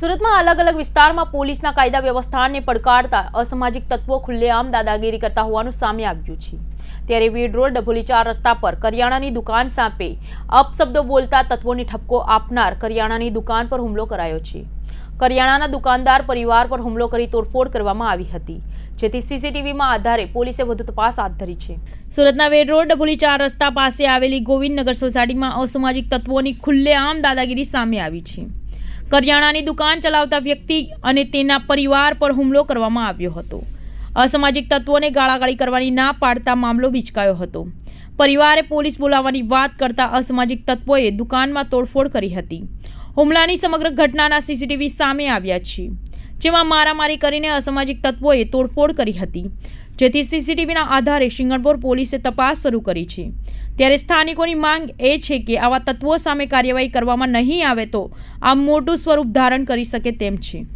સુરતમાં અલગ અલગ વિસ્તારમાં પોલીસના કાયદા વ્યવસ્થાને પડકારતા અસામાજિક તત્વો ખુલ્લેઆમ દાદાગીરી કરતા હોવાનું સામે આવ્યું છે। ત્યારે વીડ રોડ ડભોલી 4 રસ્તા પર કરિયાણાની દુકાન સામે અપશબ્દો બોલતા તત્વોને ઠપકો આપનાર કરિયાણાની દુકાન પર હુમલો કરાયો છે। કરિયાણાના દુકાનદાર પરિવાર પર હુમલો કરી તોડફોડ કરવામાં આવી હતી, જેથી સીસીટીવીમાં આધારે પોલીસે વધુ તપાસ હાથ ધરી છે। સુરતના વીડ રોડ ડભોલી 4 રસ્તા પાસે આવેલી ગોવિંદનગર સોસાયટીમાં અસામાજિક તત્વોની ખુલ્લેઆમ દાદાગીરી સામે આવી છે। કરિયાણાની દુકાન ચલાવતા વ્યક્તિ અને તેના પરિવાર પર હુમલો કરવામાં આવ્યો હતો। અસામાજિક તત્વોને ગાળાગાળી કરવાની ના પાડતા મામલો બિચકાયો હતો। પરિવારે પોલીસ બોલાવવાની વાત કરતા અસામાજિક તત્વોએ દુકાનમાં તોડફોડ કરી હતી। હુમલાની સમગ્ર ઘટનાના સીસીટીવી સામે આવ્યા છે, જેમાં મારામારી કરીને અસામાજિક તત્વોએ તોડફોડ કરી હતી, જેથી સીસીટીવીના આધારે સિંગણપોર પોલીસે તપાસ શરૂ કરી છે। ત્યારે સ્થાનિકોની માંગ એ છે કે આવા તત્વો સામે કાર્યવાહી કરવામાં નહીં આવે તો આ મોટું સ્વરૂપ ધારણ કરી શકે તેમ છે।